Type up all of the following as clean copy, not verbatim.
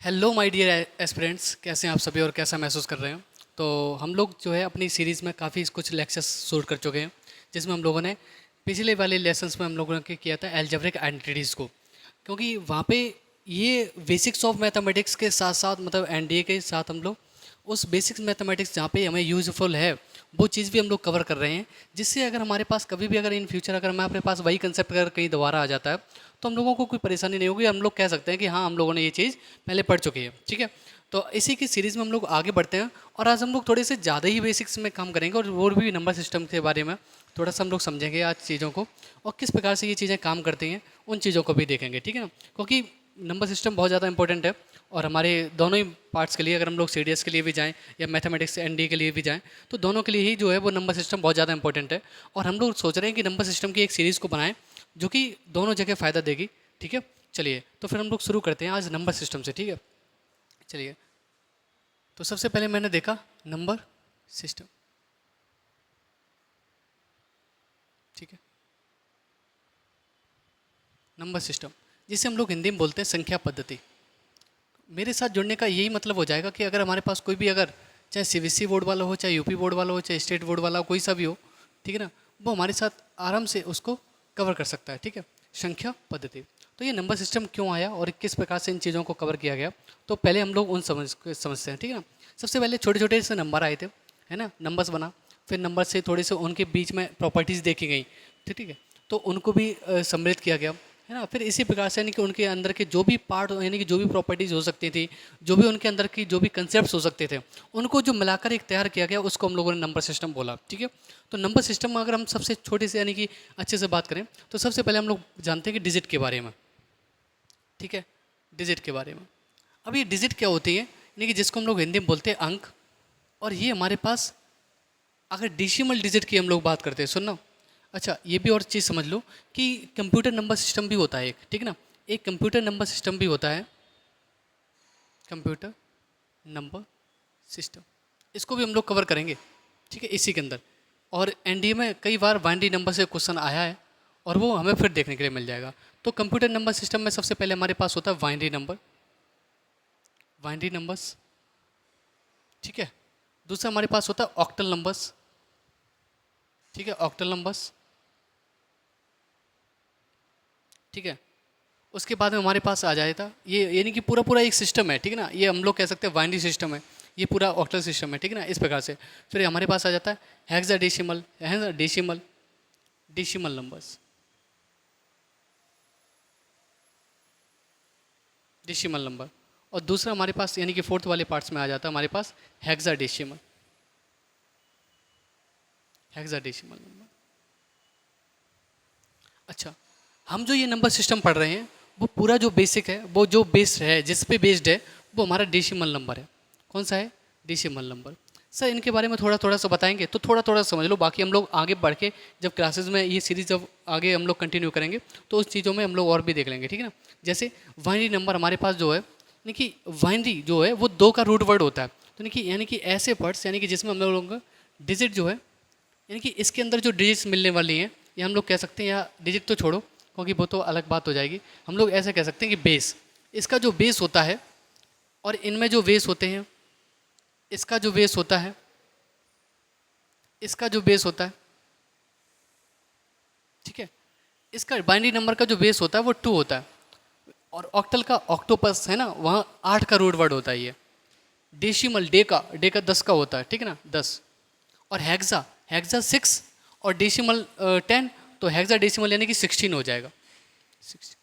Hello my dear aspirants, कैसे हैं आप सभी और कैसा महसूस कर रहे हैं। तो हम लोग जो है अपनी सीरीज़ में काफ़ी कुछ लेक्चर्स शूट कर चुके हैं, जिसमें हम लोगों ने पिछले वाले लेसन्स में हम लोगों ने किया था एल्जेब्रिक आइडेंटिटीज़ को, क्योंकि वहाँ पे ये बेसिक्स ऑफ मैथमेटिक्स के साथ साथ मतलब एनडीए के साथ हम लोग उस बेसिक्स मैथमेटिक्स जहाँ पे हमें यूज़फुल है वो चीज़ भी हम लोग कवर कर रहे हैं, जिससे अगर हमारे पास कभी भी अगर इन फ्यूचर अगर हमारे पास वही कंसेप्ट अगर कहीं दोबारा आ जाता है तो हम लोगों को कोई परेशानी नहीं होगी। हम लोग कह सकते हैं कि हाँ, हम लोगों ने ये चीज़ पहले पढ़ चुकी है। ठीक है, तो इसी की सीरीज़ में हम लोग आगे बढ़ते हैं और आज हम लोग थोड़े से ज़्यादा ही बेसिक्स में काम करेंगे और वो भी नंबर सिस्टम के बारे में थोड़ा सा हम लोग समझेंगे आज चीज़ों को, और किस प्रकार से ये चीज़ें काम करती हैं उन चीज़ों को भी देखेंगे। ठीक है ना, क्योंकि नंबर सिस्टम बहुत ज़्यादा इंपॉर्टेंट है और हमारे दोनों ही पार्ट्स के लिए, अगर हम लोग सीडीएस के लिए भी जाएं या मैथमेटिक्स एनडी के लिए भी जाएं, तो दोनों के लिए ही जो है वो नंबर सिस्टम बहुत ज़्यादा इंपॉर्टेंट है। और हम लोग सोच रहे हैं कि नंबर सिस्टम की एक सीरीज़ को बनाएं जो कि दोनों जगह फ़ायदा देगी। ठीक है, चलिए तो फिर हम लोग शुरू करते हैं आज नंबर सिस्टम से। ठीक है, चलिए। तो सबसे पहले मैंने देखा नंबर सिस्टम। ठीक है, नंबर सिस्टम जिसे हम लोग हिंदी में बोलते हैं संख्या पद्धति। मेरे साथ जुड़ने का यही मतलब हो जाएगा कि अगर हमारे पास कोई भी, अगर चाहे सीबीएसई बोर्ड वाला हो, चाहे यूपी बोर्ड वाला हो, चाहे स्टेट बोर्ड वाला हो, कोई सा भी हो, ठीक है ना, वो हमारे साथ आराम से उसको कवर कर सकता है। ठीक है, संख्या पद्धति। तो ये नंबर सिस्टम क्यों आया और किस प्रकार से इन चीज़ों को कवर किया गया, तो पहले हम लोग उन समझते हैं। ठीक है ना, सबसे पहले छोटे छोटे से नंबर आए थे, है ना, नंबर्स बना, फिर नंबर से थोड़े से उनके बीच में प्रॉपर्टीज़ देखी गई। ठीक है, तो उनको भी सम्मिलित किया गया, है ना। फिर इसी प्रकार से यानी कि उनके अंदर के जो भी पार्ट यानी कि जो भी प्रॉपर्टीज़ हो सकती थी, जो भी उनके अंदर की जो भी कंसेप्ट हो सकते थे, उनको जो मिलाकर एक तैयार किया गया, उसको हम लोगों ने नंबर सिस्टम बोला। ठीक है, तो नंबर सिस्टम में अगर हम सबसे छोटे से यानी कि अच्छे से बात करें तो सबसे पहले हम लोग जानते हैं कि डिजिट के बारे में। ठीक है, डिजिट के बारे में। अब ये डिजिट क्या होती है, यानी कि जिसको हम लोग हिंदी में बोलते हैं अंक। और ये हमारे पास अगर डेसिमल डिजिट की हम लोग बात करते हैं, सुनना। अच्छा, ये भी और चीज़ समझ लो कि कंप्यूटर नंबर सिस्टम भी होता है एक, ठीक है ना, एक कंप्यूटर नंबर सिस्टम भी होता है, कंप्यूटर नंबर सिस्टम। इसको भी हम लोग कवर करेंगे। ठीक है, इसी के अंदर। और एनडीए में कई बार बाइनरी नंबर से क्वेश्चन आया है और वो हमें फिर देखने के लिए मिल जाएगा। तो कंप्यूटर नंबर सिस्टम में सबसे पहले हमारे पास होता है बाइनरी नंबर, बाइनरी नंबर्स। ठीक है, दूसरा हमारे पास होता है ऑक्टल नंबर्स। ठीक है, ऑक्टल नंबर्स। ठीक है, उसके बाद में हमारे पास आ जाएगा ये, यानी कि पूरा पूरा एक सिस्टम है। ठीक है ना, ये हम लोग कह सकते हैं बाइनरी सिस्टम है, ये पूरा ऑक्टल सिस्टम है। ठीक है ना, इस प्रकार से फिर हमारे पास आ जाता है hexadecimal, decimal, decimal numbers, decimal number. और दूसरा हमारे पास यानी कि फोर्थ वाले पार्ट्स में आ जाता है हमारे पास हेक्साडेसिमल, हेक्साडेसिमल नंबर। अच्छा, हम जो ये नंबर सिस्टम पढ़ रहे हैं वो पूरा जो बेसिक है, वो जो बेस्ड है, जिस पे बेस्ड है, वो हमारा डेसिमल नंबर है। कौन सा है? Decimal number. सर इनके बारे में थोड़ा थोड़ा सा बताएंगे तो थोड़ा थोड़ा समझ लो, बाकी हम लोग आगे बढ़ के जब क्लासेस में ये सीरीज जब आगे हम लोग कंटिन्यू करेंगे तो उस चीज़ों में हम लोग और भी देख लेंगे। ठीक है ना, जैसे बाइनरी नंबर हमारे पास जो है, यानी कि बाइनरी जो है वो 2 का रूट वर्ड होता है। तो यानी कि ऐसे वर्ड्स यानी कि जिसमें हम लोगों का डिजिट जो है, यानी कि इसके अंदर जो डिजिट्स मिलने वाली हैं, ये हम लोग कह सकते हैं, या डिजिट तो छोड़ो क्योंकि वो तो अलग बात हो जाएगी, हम लोग ऐसे कह सकते हैं कि बेस, इसका जो बेस होता है और इनमें जो बेस होते हैं, इसका जो बेस होता है, इसका जो बेस होता है, ठीक है, इसका बाइनरी नंबर का जो बेस होता है वो 2 होता है। और ऑक्टल का ऑक्टोपस है ना, वहाँ 8 का रूट वर्ड होता है ये। डेसिमल डे का 10 का होता है। ठीक है ना, 10। और हेक्सा, हेक्सा 6 और डेसिमल 10, तो हेक्सा डेसिमल यानी कि 16 हो जाएगा, 16।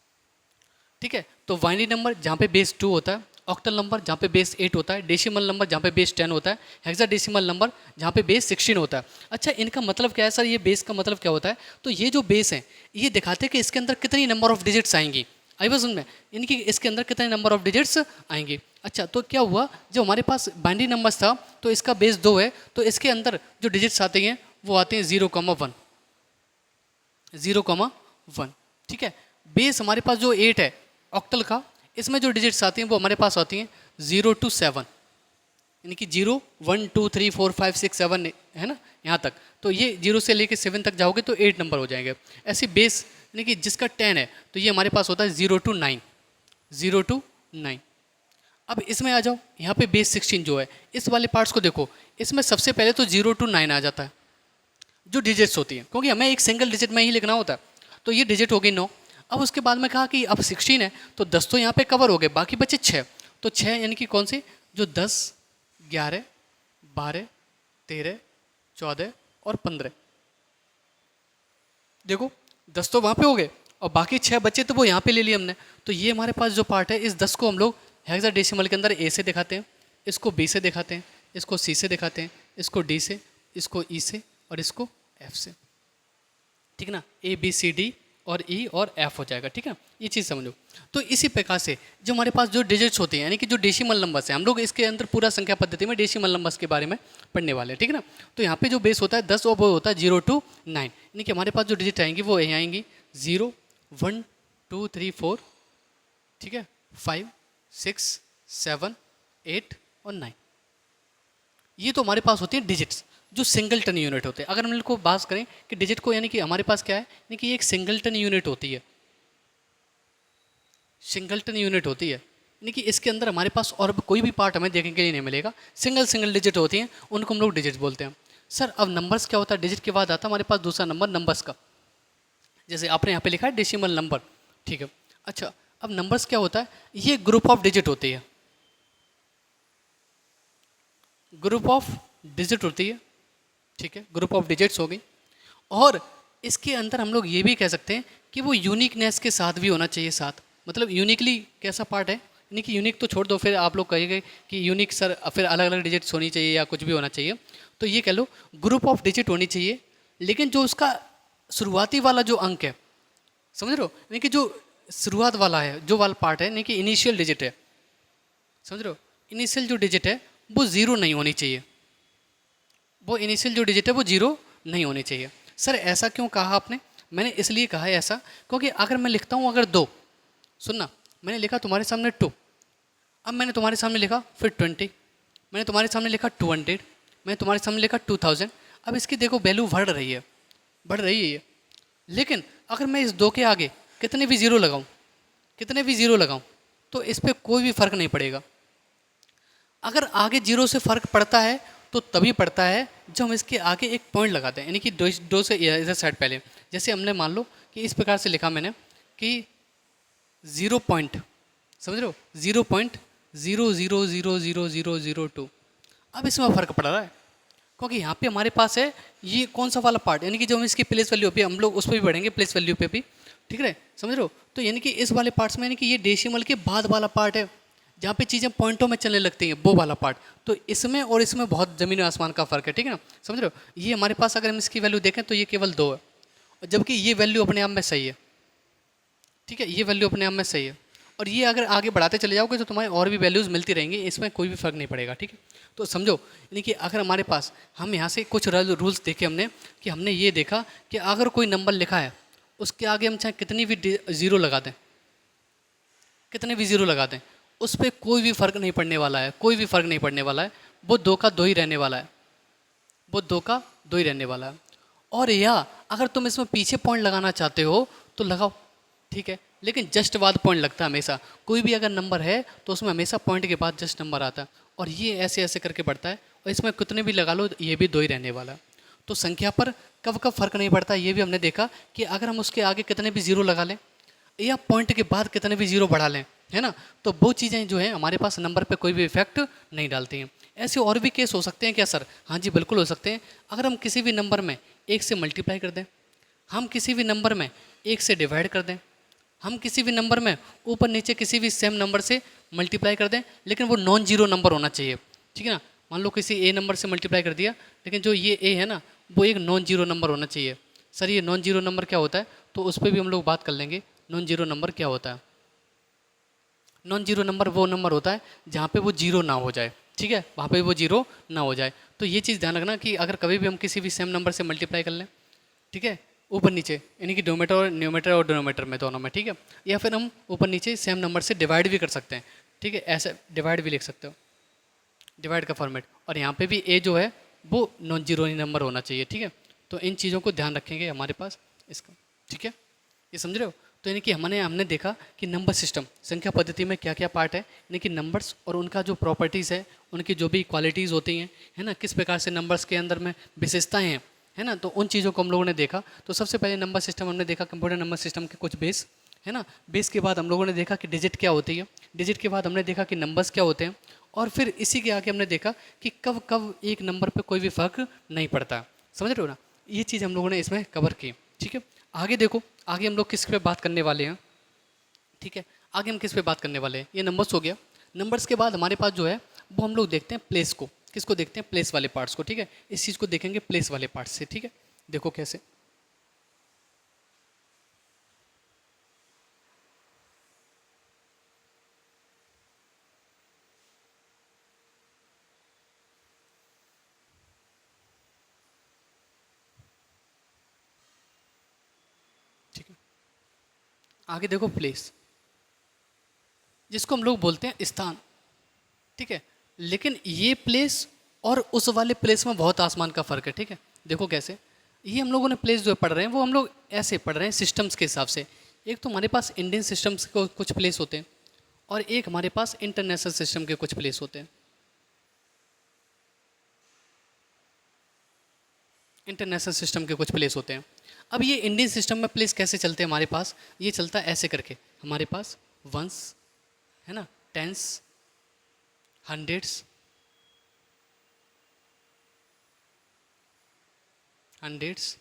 ठीक है, तो बाइनरी नंबर जहाँ पे बेस 2 होता है, ऑक्टल नंबर जहाँ पे बेस 8 होता है, डेसिमल नंबर जहाँ पे बेस 10 होता है, हेक्साडेसिमल नंबर जहाँ पे बेस 16 होता है। अच्छा, इनका मतलब क्या है सर, ये बेस का मतलब क्या होता है? तो ये जो बेस है ये दिखाते हैं कि इसके अंदर कितनी नंबर ऑफ डिजिट्स आएंगी। आई बात में, इनकी इसके अंदर कितने नंबर ऑफ डिजिट्स आएंगे। अच्छा, तो क्या हुआ, जो हमारे पास बाइनरी नंबर्स था तो इसका बेस 2 है, तो इसके अंदर जो डिजिट्स आते हैं वो आते हैं 0,1, 0,1। ठीक है, बेस हमारे पास जो 8 है ऑक्टल का, इसमें जो डिजिट्स आती हैं वो हमारे पास आती हैं 0 to 7, यानी कि 0 1 2 3 4 5 6 7 है ना, यहाँ तक। तो ये 0 से लेके 7 तक जाओगे तो 8 नंबर हो जाएंगे। ऐसे बेस यानी कि जिसका 10 है तो ये हमारे पास होता है 0 to 9, 0 to 9। अब इसमें आ जाओ, यहाँ पे बेस 16 जो है, इस वाले पार्ट्स को देखो, इसमें सबसे पहले तो 0 to 9 आ जाता है जो डिजिट्स होती हैं, क्योंकि हमें एक सिंगल डिजिट में ही लिखना होता है। तो ये डिजिट हो गई 9। अब उसके बाद में कहा कि अब 16 है तो 10 तो यहाँ पे कवर हो गए, बाकी बचे 6। तो 6 यानी कि कौन सी, जो 10, 11, 12, 13, 14 और 15। देखो 10 तो वहाँ पे हो गए और बाकी 6 बचे तो वो यहाँ पे ले लिए हमने। तो ये हमारे पास जो पार्ट है, इस 10 को हम लोग हेक्साडेसिमल के अंदर ए से दिखाते हैं, इसको बी से दिखाते हैं, इसको सी से दिखाते हैं, इसको डी से, इसको ई से और इसको एफ से। ठीक ना, ए बी सी डी और ई और एफ हो जाएगा। ठीक है, ये चीज़ समझो। तो इसी प्रकार से जो हमारे पास जो डिजिट्स होते हैं, यानी कि जो डेसिमल नंबर्स हैं, हम लोग इसके अंदर पूरा संख्या पद्धति में डेसिमल नंबर्स के बारे में पढ़ने वाले हैं। ठीक है ना, तो यहाँ पे जो बेस होता है 10 और वो होता है 0 to 9, यानी कि हमारे पास जो डिजिट आएंगी वो यहाँ आएंगी 0, 1, 2, 3, 4, ठीक है, 5, 6, 7, 8 और 9। ये तो हमारे पास होती हैं डिजिट्स जो सिंगलटन यूनिट होते हैं। अगर हम इनको बात करें कि डिजिट को, यानी कि हमारे पास क्या है, यानी कि एक सिंगलटन यूनिट होती है, सिंगलटन यूनिट होती है, यानी कि इसके अंदर हमारे पास और कोई भी पार्ट हमें देखने के लिए नहीं मिलेगा, सिंगल डिजिट होती हैं, उनको हम लोग डिजिट बोलते हैं। सर अब नंबर्स क्या होता है, डिजिट के बाद आता है हमारे पास दूसरा नंबर नंबर्स का, जैसे आपने यहाँ पे लिखा है डेसिमल नंबर। ठीक है, अच्छा अब नंबर्स क्या होता है, ये ग्रुप ऑफ डिजिट होती है, ग्रुप ऑफ डिजिट होती है। ठीक है, ग्रुप ऑफ डिजिट्स हो गई। और इसके अंदर हम लोग ये भी कह सकते हैं कि वो यूनिकनेस के साथ भी होना चाहिए साथ, मतलब यूनिकली कैसा पार्ट है, यानी कि यूनिक तो छोड़ दो, फिर आप लोग कहेंगे कि यूनिक सर फिर अलग अलग डिजिट्स होनी चाहिए या कुछ भी होना चाहिए। तो ये कह लो ग्रुप ऑफ डिजिट होनी चाहिए, लेकिन जो उसका शुरुआती वाला जो अंक है, समझ रहे हो, यानी कि जो शुरुआत वाला है, जो वाला पार्ट है, यानी कि इनिशियल डिजिट है, समझ रहे हो, इनिशियल जो डिजिट है वो 0 नहीं होनी चाहिए, वो इनिशियल जो डिजिट है वो 0 नहीं होनी चाहिए। सर ऐसा क्यों कहा आपने, मैंने इसलिए कहा है ऐसा, क्योंकि अगर मैं लिखता हूँ अगर 2, सुनना, मैंने लिखा तुम्हारे सामने 2, अब मैंने तुम्हारे सामने लिखा फिर 20, मैंने तुम्हारे सामने लिखा 200, मैंने तुम्हारे सामने लिखा 2000। अब इसकी देखो वैल्यू बढ़ रही है, बढ़ रही है ये, लेकिन अगर मैं इस 2 के आगे कितने भी ज़ीरो लगाऊं, कितने भी ज़ीरो लगाऊं, तो इस पर कोई भी फ़र्क नहीं पड़ेगा। अगर आगे 0 से फ़र्क पड़ता है तो तभी पड़ता है जब हम इसके आगे एक पॉइंट लगाते हैं, यानी कि दो से इधर साइड पहले, जैसे हमने मान लो कि इस प्रकार से लिखा मैंने कि 0 पॉइंट, समझ रहे हो, 0.00000002। अब इसमें फ़र्क पड़ रहा है, क्योंकि यहाँ पे हमारे पास है ये कौन सा वाला पार्ट, यानी कि जो हम इसकी प्लेस वैल्यू पे हम लोग उस पर भी बढ़ेंगे, प्लेस वैल्यू पे भी, ठीक है, समझ रहे हो। तो यानी कि इस वाले पार्ट्स में, यानी कि ये डेसिमल के बाद वाला पार्ट है जहाँ पे चीज़ें पॉइंटों में चलने लगती हैं, वो वाला पार्ट। तो इसमें और इसमें बहुत ज़मीन आसमान का फ़र्क है, ठीक है ना, समझ रहे हो। ये हमारे पास अगर हम इसकी वैल्यू देखें तो ये केवल 2 है, और जबकि ये वैल्यू अपने आप में सही है, ठीक है, ये वैल्यू अपने आप में सही है। और ये अगर आगे बढ़ाते चले जाओगे तो तुम्हारी और भी वैल्यूज़ मिलती रहेंगी, इसमें कोई भी फ़र्क नहीं पड़ेगा, ठीक है। तो समझो, यानी कि अगर हमारे पास, हम यहाँ से कुछ रूल्स देखे हमने, कि हमने ये देखा कि अगर कोई नंबर लिखा है उसके आगे हम चाहे कितनी भी ज़ीरो लगा दें, कितने भी ज़ीरो लगा दें, उस पर कोई भी फ़र्क नहीं पड़ने वाला है, कोई भी फ़र्क नहीं पड़ने वाला है, वो 2 का 2 ही रहने वाला है, वो 2 का 2 ही रहने वाला है। और या अगर तुम इसमें पीछे पॉइंट लगाना चाहते हो तो लगाओ, ठीक है, लेकिन जस्ट बाद पॉइंट लगता है हमेशा, कोई भी अगर नंबर है तो उसमें हमेशा पॉइंट के बाद जस्ट नंबर आता है, और ये ऐसे ऐसे करके बढ़ता है, और इसमें कितने भी लगा लो ये भी 2 ही रहने वाला है। तो संख्या पर कब कब फ़र्क नहीं पड़ता, ये भी हमने देखा कि अगर हम उसके आगे कितने भी ज़ीरो लगा लें या पॉइंट के बाद कितने भी ज़ीरो बढ़ा लें, है ना, तो वो चीज़ें जो हैं हमारे पास नंबर पे कोई भी इफेक्ट नहीं डालती हैं। ऐसे और भी केस हो सकते हैं क्या सर, हाँ जी बिल्कुल हो सकते हैं। अगर हम किसी भी नंबर में 1 से मल्टीप्लाई कर दें, हम किसी भी नंबर में 1 से डिवाइड कर दें, हम किसी भी नंबर में ऊपर नीचे किसी भी सेम नंबर से मल्टीप्लाई कर दें, लेकिन वो नॉन जीरो नंबर होना चाहिए, ठीक है ना। मान लो किसी ए नंबर से मल्टीप्लाई कर दिया, लेकिन जो ये ए है ना वो एक नॉन जीरो नंबर होना चाहिए। सर ये नॉन जीरो नंबर क्या होता है, तो उस पर भी हम लोग बात कर लेंगे, नॉन जीरो नंबर क्या होता है। नॉन जीरो नंबर वो नंबर होता है जहाँ पे वो जीरो ना हो जाए, ठीक है, वहाँ पे वो जीरो ना हो जाए। तो ये चीज़ ध्यान रखना कि अगर कभी भी हम किसी भी सेम नंबर से मल्टीप्लाई कर लें, ठीक है, ऊपर नीचे, यानी कि न्यूमेटर और डिनोमीटर में दोनों में, ठीक है, या फिर हम ऊपर नीचे सेम नंबर से डिवाइड भी कर सकते हैं, ठीक है, ऐसे डिवाइड भी लिख सकते हो, डिवाइड का फॉर्मेट। और यहाँ पे भी ए जो है वो नॉन जीरो नंबर होना चाहिए, ठीक है। तो इन चीज़ों को ध्यान रखेंगे हमारे पास इसका, ठीक है, ये समझ रहे हो। तो यानी कि हमने देखा कि नंबर सिस्टम संख्या पद्धति में क्या क्या पार्ट है, यानी कि नंबर्स और उनका जो प्रॉपर्टीज़ है, उनकी जो भी क्वालिटीज़ होती हैं, है ना, किस प्रकार से नंबर्स के अंदर में विशेषताएं हैं, है ना, तो उन चीज़ों को हम लोगों ने देखा। तो सबसे पहले नंबर सिस्टम हमने देखा, कंप्यूटर नंबर सिस्टम के कुछ बेस, है ना। बेस के बाद हम लोगों ने देखा कि डिजिट क्या होती है, डिजिट के बाद हमने देखा कि नंबर्स क्या होते हैं, और फिर इसी के आगे हमने देखा कि कब कब एक नंबर पे कोई भी फ़र्क नहीं पड़ता। समझ रहे हो ना, ये चीज़ हम लोगों ने इसमें कवर की। ठीक है, आगे देखो, आगे हम लोग किस पे बात करने वाले हैं। ठीक है, आगे हम किस पे बात करने वाले हैं, ये नंबर्स हो गया। नंबर्स के बाद हमारे पास जो है वो हम लोग देखते हैं प्लेस को। किसको देखते हैं, प्लेस वाले पार्ट्स को। ठीक है, इस चीज़ को देखेंगे प्लेस वाले पार्ट्स से। ठीक है, देखो कैसे। ठीक है, आगे देखो प्लेस, जिसको हम लोग बोलते हैं स्थान। ठीक है, लेकिन ये प्लेस और उस वाले प्लेस में बहुत आसमान का फ़र्क है। ठीक है, देखो कैसे। ये हम लोगों ने प्लेस जो पढ़ रहे हैं वो हम लोग ऐसे पढ़ रहे हैं सिस्टम्स के हिसाब से। एक तो हमारे पास इंडियन सिस्टम्स को कुछ प्लेस होते हैं, और एक हमारे पास इंटरनेशनल सिस्टम के कुछ प्लेस होते हैं। इंटरनेशनल सिस्टम के कुछ प्लेस होते हैं। अब ये इंडियन सिस्टम में प्लेस कैसे चलते हैं हमारे पास, ये चलता है ऐसे करके। हमारे पास वंस, है ना, टेंस, हंड्रेड्स, हंड्रेड्स,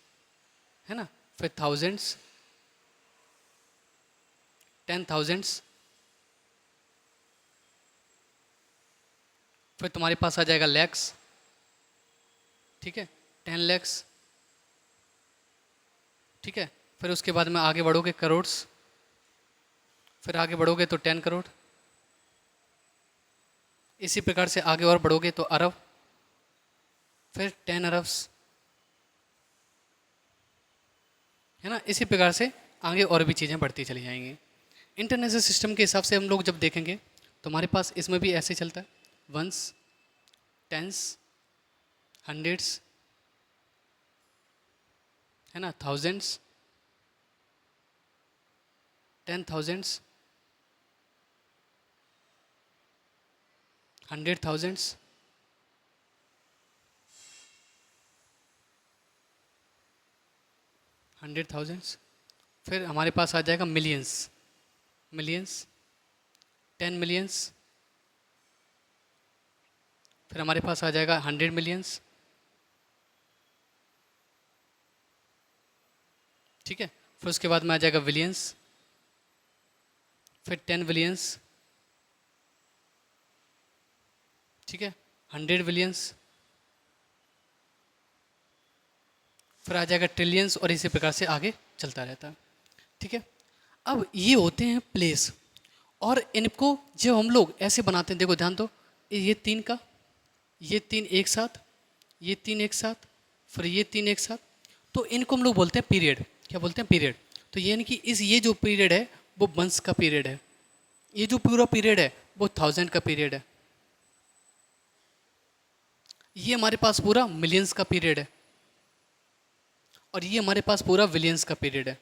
है ना, फिर थाउजेंड्स, 10,000s, फिर तुम्हारे पास आ जाएगा लैक्स। ठीक है, 10 lakhs। ठीक है, फिर उसके बाद में आगे बढ़ोगे करोड्स, फिर आगे बढ़ोगे तो 10 करोड़, इसी प्रकार से आगे और बढ़ोगे तो अरब, फिर 10 अरब्स, है ना, इसी प्रकार से आगे और भी चीज़ें बढ़ती चली जाएंगी। इंटरनेशनल सिस्टम के हिसाब से हम लोग जब देखेंगे तो हमारे पास इसमें भी ऐसे चलता है, वंस, टेंस, हंड्रेड्स, है ना, thousands, 10,000s, 100,000s, hundred thousands, फिर हमारे पास आ जाएगा मिलियंस, मिलियंस, 10 millions, फिर हमारे पास आ जाएगा 100 millions। ठीक है, फिर उसके बाद में आ जाएगा विलियंस, फिर 10 billions। ठीक है, 100 billions, फिर आ जाएगा ट्रिलियंस, और इसी प्रकार से आगे चलता रहता है। ठीक है, अब ये होते हैं प्लेस, और इनको जब हम लोग ऐसे बनाते हैं, देखो ध्यान दो, ये तीन का, ये तीन एक साथ, ये तीन एक साथ, फिर ये तीन एक साथ, तो इनको हम लोग बोलते हैं पीरियड। क्या बोलते हैं, पीरियड। तो ये यानी कि ये जो पीरियड है वो वंश का पीरियड है, ये जो पूरा पीरियड है वो 1000 का पीरियड है, ये हमारे पास पूरा मिलियंस का पीरियड है, और ये हमारे पास पूरा विलियंस का पीरियड है।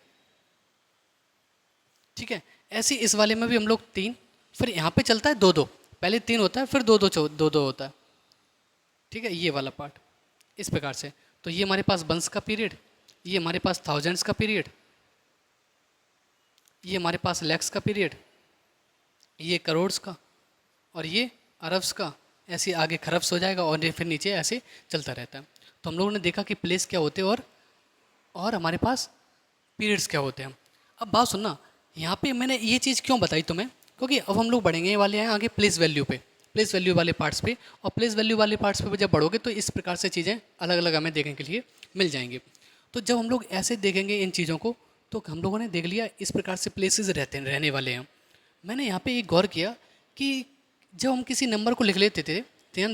ठीक है, ऐसे इस वाले में भी हम लोग तीन, फिर यहाँ पे चलता है दो दो, पहले तीन होता है फिर दो दो दो दो होता है। ठीक है, ये वाला पार्ट इस प्रकार से। तो ये हमारे पास वंश का पीरियड, ये हमारे पास थाउजेंड्स का पीरियड, ये हमारे पास लैक्स का पीरियड, ये करोड्स का, और ये अरब्स का, ऐसे आगे खरब्स हो जाएगा, और ये फिर नीचे ऐसे चलता रहता है। तो हम लोगों ने देखा कि प्लेस क्या होते हैं, और हमारे पास पीरियड्स क्या होते हैं। अब बात सुनना, यहाँ पे मैंने ये चीज़ क्यों बताई तुम्हें, क्योंकि अब हम लोग बढ़ेंगे वाले हैं आगे प्लेस वैल्यू पे, प्लेस वैल्यू वाले पार्ट्स पे, और प्लेस वैल्यू वाले पार्ट्स पे जब बढ़ोगे तो इस प्रकार से चीज़ें अलग अलग हमें देखने के लिए मिल जाएंगी। तो जब हम लोग ऐसे देखेंगे इन चीज़ों को, तो हम लोगों ने देख लिया इस प्रकार से प्लेसेस रहने वाले हैं। मैंने यहाँ पे एक गौर किया कि जब हम किसी नंबर को लिख लेते थे, ध्यान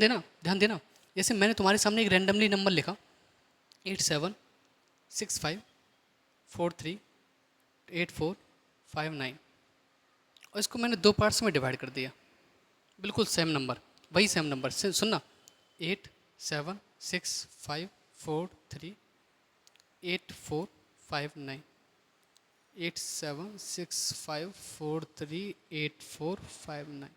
देना, जैसे मैंने तुम्हारे सामने एक रैंडमली नंबर लिखा 8765438459, और इसको मैंने दो पार्ट्स में डिवाइड कर दिया, बिल्कुल सेम नंबर, वही सेम नंबर से सुनना, 8765438459। 8765438459।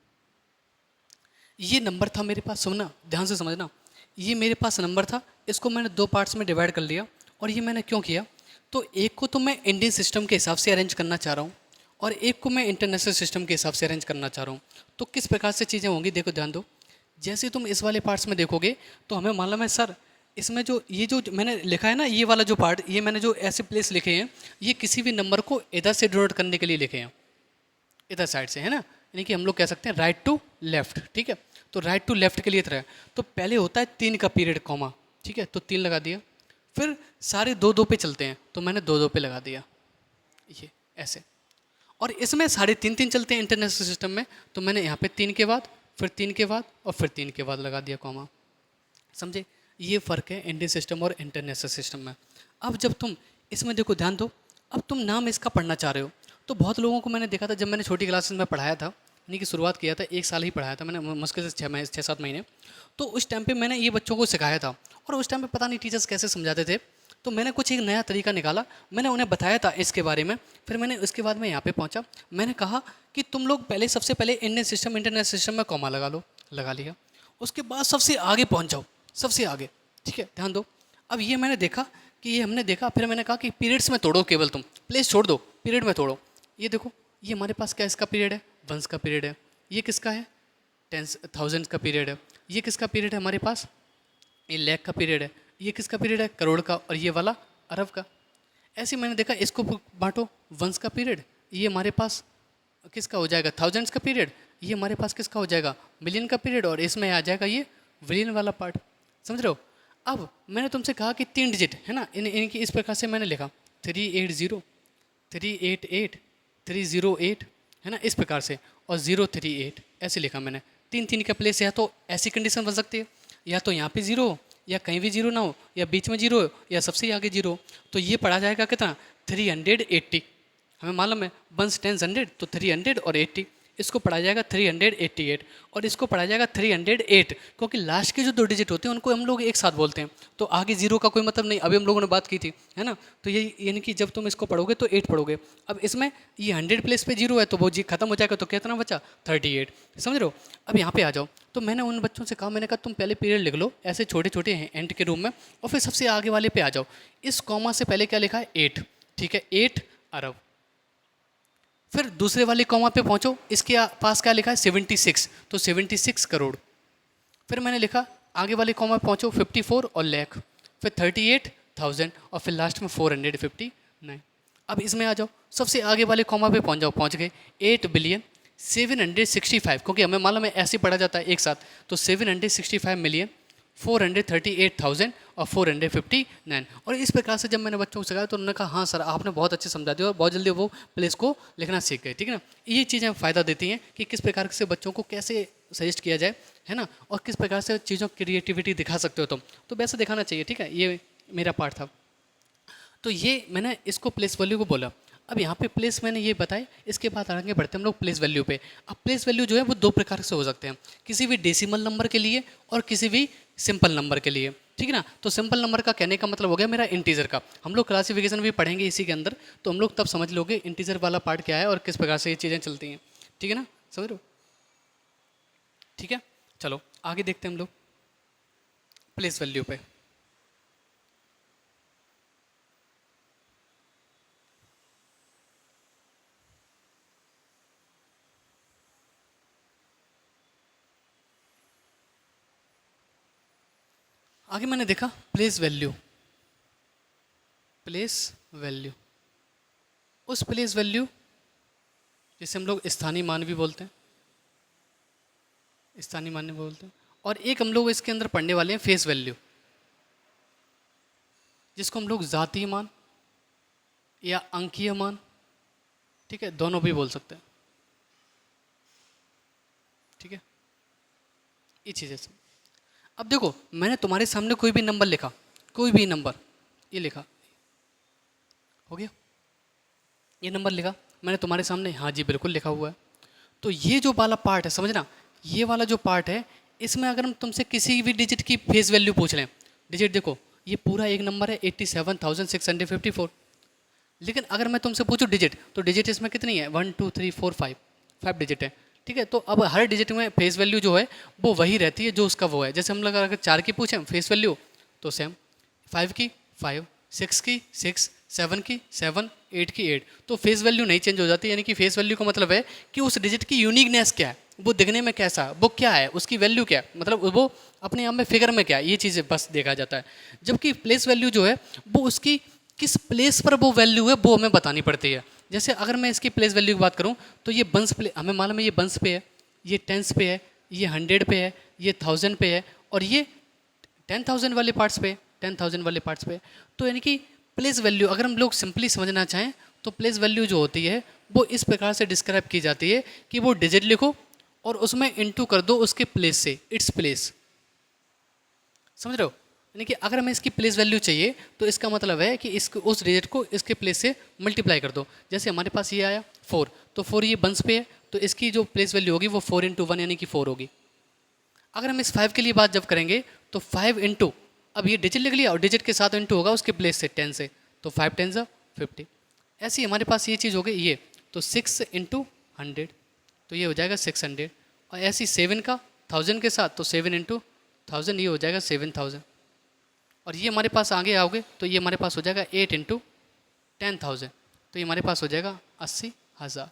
ये नंबर था मेरे पास, सुनना ध्यान से समझना, ये मेरे पास नंबर था, इसको मैंने दो पार्ट्स में डिवाइड कर लिया। और ये मैंने क्यों किया, तो एक को तो मैं इंडियन सिस्टम के हिसाब से अरेंज करना चाह रहा हूँ और एक को मैं इंटरनेशनल सिस्टम के हिसाब से अरेंज करना चाह रहा हूँ। तो किस प्रकार से चीज़ें होंगी देखो ध्यान दो। जैसे तुम इस वाले पार्ट्स में देखोगे तो हमें मालूम है सर, इसमें जो ये जो मैंने लिखा है ना, ये वाला जो पार्ट, ये मैंने जो ऐसे प्लेस लिखे हैं, ये किसी भी नंबर को इधर से डिनोट करने के लिए लिखे हैं, इधर साइड से, है ना, यानी कि हम लोग कह सकते हैं राइट टू लेफ्ट। ठीक है, तो राइट टू लेफ्ट के लिए तरह, तो पहले होता है 3 का पीरियड कॉमा, ठीक है, तो 3 लगा दिया। फिर सारे 2 2 पे चलते हैं, तो मैंने 2 2 पे लगा दिया, ये ऐसे। और इसमें साढ़े 3 3 चलते हैं इंटरनेशनल सिस्टम में, तो मैंने यहाँ पे 3 के बाद, फिर 3 के बाद और फिर 3 के बाद लगा दिया कॉमा। समझे, ये फ़र्क है इंडियन सिस्टम और इंटरनेशनल सिस्टम में। अब जब तुम इसमें देखो ध्यान दो, अब तुम नाम इसका पढ़ना चाह रहे हो, तो बहुत लोगों को मैंने देखा था जब मैंने छोटी क्लासेस में पढ़ाया था, यानी कि शुरुआत किया था, 1 साल ही पढ़ाया था मैंने, मुश्किल से 6-7 महीने। तो उस टाइम पे मैंने ये बच्चों को सिखाया था, और उस टाइम पे पता नहीं टीचर्स कैसे समझाते थे, तो मैंने कुछ एक नया तरीका निकाला, मैंने उन्हें बताया था इसके बारे में। फिर मैंने उसके बाद में यहाँ पे पहुँचा, मैंने कहा कि तुम लोग पहले सबसे पहले इंडियन सिस्टम इंटरनेशनल सिस्टम में कॉमा लगा लो, लगा लिया। उसके बाद सबसे आगे पहुँच जाओ, सबसे आगे, ठीक है, ध्यान दो। अब ये मैंने देखा कि ये हमने देखा, फिर मैंने कहा कि पीरियड्स में तोड़ो, केवल तुम प्लेस छोड़ दो, पीरियड में तोड़ो। ये देखो, ये हमारे पास क्या इसका पीरियड है, वंस का पीरियड है। ये किसका है, टेंस थाउजेंड का पीरियड है। ये किसका पीरियड है हमारे पास, ये लैख का पीरियड है। ये किसका पीरियड है, करोड़ का। और ये वाला अरब का। ऐसे मैंने देखा, इसको बांटो, वंस का पीरियड, ये हमारे पास किसका हो जाएगा, थाउजेंड्स का पीरियड, ये हमारे पास किसका हो जाएगा, मिलियन का पीरियड, और इसमें आ जाएगा ये विलियन वाला पार्ट। समझ रहे हो। अब मैंने तुमसे कहा कि 3 डिजिट है ना, इनकी इस प्रकार से मैंने लिखा 380 388 308, है ना, इस प्रकार से, और 038 ऐसे लिखा मैंने। 3 3 का प्लेस, या तो ऐसी कंडीशन बन सकती है, या तो यहाँ पे 0 हो, या कहीं भी 0 ना हो, या बीच में 0 हो, या सबसे आगे 0 हो। तो ये पढ़ा जाएगा कितना, 380। हमें मालूम है वंस टेंस 100, तो 300 और 80, इसको पढ़ा जाएगा 388, और इसको पढ़ा जाएगा 308, क्योंकि लास्ट के जो 2 डिजिट होते हैं उनको हम लोग एक साथ बोलते हैं, तो आगे 0 का कोई मतलब नहीं। अभी हम लोगों ने बात की थी, है ना, तो ये यानी कि जब तुम इसको पढ़ोगे तो 8 पढ़ोगे। अब इसमें ये 100 प्लेस पे 0 है, तो वो जी खत्म हो जाएगा, तो कितना बचा, 38। समझ रहे हो। अब यहाँ पे आ जाओ, तो मैंने उन बच्चों से कहा, मैंने कहा तुम पहले पीरियड लिख लो ऐसे छोटे छोटे हैं एंड के रूम में, और फिर सबसे आगे वाले पे आ जाओ। इस कॉमा से पहले क्या लिखा है, 8, ठीक है, 8 अरब। फिर दूसरे वाले कॉमा पे पहुंचो, इसके पास क्या लिखा है, 76, तो 76 करोड़। फिर मैंने लिखा आगे वाले कॉमा पे पहुंचो, 54 और लाख, फिर 38,000, और फिर लास्ट में 459। अब इसमें आ जाओ, सबसे आगे वाले कॉमा पे पहुंच जाओ, पहुंच गए 8 बिलियन 765, क्योंकि हमें मालूम है ऐसे पढ़ा जाता है एक साथ, तो 765 मिलियन 438,000 और 459। और इस प्रकार से जब मैंने बच्चों को सिखाया तो उन्होंने कहा हाँ सर आपने बहुत अच्छे समझा दिया, और बहुत जल्दी वो प्लेस को लिखना सीख गए। ठीक है ना, ये चीज़ें फ़ायदा देती हैं कि किस प्रकार से बच्चों को कैसे सजेस्ट किया जाए, है ना, और किस प्रकार से चीज़ों की क्रिएटिविटी दिखा सकते हो तुम, तो वैसे दिखाना चाहिए। ठीक है, ये मेरा पार्ट था। तो ये मैंने इसको प्लेस वैल्यू को बोला। अब यहाँ पे प्लेस मैंने ये बताए, इसके बाद आगे बढ़ते हैं हम लोग प्लेस वैल्यू पे। अब प्लेस वैल्यू जो है वो 2 प्रकार से हो सकते हैं, किसी भी डेसिमल नंबर के लिए और किसी भी सिंपल नंबर के लिए। ठीक है ना, तो सिंपल नंबर का कहने का मतलब हो गया मेरा इंटीजर का। हम लोग क्लासिफिकेशन भी पढ़ेंगे इसी के अंदर, तो हम लोग तब समझ लोगे इंटीजर वाला पार्ट क्या है और किस प्रकार से ये चीज़ें चलती हैं। ठीक है ना, समझ लो। ठीक है, चलो आगे देखते हैं हम लोग प्लेस वैल्यू पे। आगे मैंने देखा प्लेस वैल्यू। प्लेस वैल्यू, उस प्लेस वैल्यू जिसे हम लोग स्थानीय मान भी बोलते हैं, स्थानीय मान भी बोलते हैं। और एक हम लोग इसके अंदर पढ़ने वाले हैं फेस वैल्यू, जिसको हम लोग जातीय मान या अंकीय मान, ठीक है, दोनों भी बोल सकते हैं। ठीक है, ये चीज़ें से। अब देखो मैंने तुम्हारे सामने कोई भी नंबर लिखा, कोई भी नंबर, ये लिखा, हो गया, ये नंबर लिखा मैंने तुम्हारे सामने, हाँ जी बिल्कुल लिखा हुआ है। तो ये जो वाला पार्ट है समझना, ये वाला जो पार्ट है, इसमें अगर हम तुमसे किसी भी डिजिट की फेस वैल्यू पूछ लें, डिजिट देखो ये पूरा एक नंबर है 87,654, लेकिन अगर मैं तुमसे पूछूं डिजिट, तो डिजिट इसमें कितनी है, 1 2 3 4 5, 5 डिजिट है। ठीक है, तो अब हर डिजिट में फेस वैल्यू जो है वो वही रहती है जो उसका वो है। जैसे हम लोग अगर 4 की पूछें फेस वैल्यू तो सेम, 5 की 5, 6 की 6, 7 की 7, 8 की 8, तो फेस वैल्यू नहीं चेंज हो जाती। यानी कि फेस वैल्यू का मतलब है कि उस डिजिट की यूनिकनेस क्या है, वो दिखने में कैसा, वो क्या है, उसकी वैल्यू क्या है, मतलब वो अपने आप में फिगर में क्या है, ये चीज़ें बस देखा जाता है। जबकि प्लेस वैल्यू जो है वो उसकी किस प्लेस पर वो वैल्यू है वो हमें बतानी पड़ती है। जैसे अगर मैं इसकी प्लेस वैल्यू की बात करूँ तो ये बंस प्ले, हमें मालूम है ये बंस पे है, ये टेंस पे है, ये 100 पे है, ये 1000 पे है, और ये 10,000 वाले पार्ट्स पे, 10,000 वाले पार्ट्स पे। तो यानी कि प्लेस वैल्यू अगर हम लोग सिंपली समझना चाहें तो प्लेस वैल्यू जो होती है वो इस प्रकार से डिस्क्राइब की जाती है कि वो डिजिट लिखो और उसमें इनटू कर दो उसके प्लेस से, इट्स प्लेस। समझ रहे हो? यानी कि अगर हमें इसकी प्लेस वैल्यू चाहिए तो इसका मतलब है कि इसको उस डिजिट को इसके प्लेस से मल्टीप्लाई कर दो। जैसे हमारे पास ये आया 4, तो 4 ये बंस पे है, तो इसकी जो प्लेस वैल्यू होगी वो 4 इंटू 1 यानी कि 4 होगी। अगर हम इस 5 के लिए बात जब करेंगे तो 5 इंटू, अब ये डिजिट लिख लिया और डिजिट के साथ इंटू होगा उसके प्लेस से 10 से, तो 5 10 50। ऐसे ही हमारे पास ये चीज़ हो गई ये, तो 6 इंटू 100, तो ये हो जाएगा 600। और ऐसी 7 का 1000 के साथ, तो 7 इंटू 1000 ये हो जाएगा 7000। और ये हमारे पास आगे आओगे तो ये हमारे पास हो जाएगा 8 इंटू 10,000, तो ये हमारे पास हो जाएगा 80,000,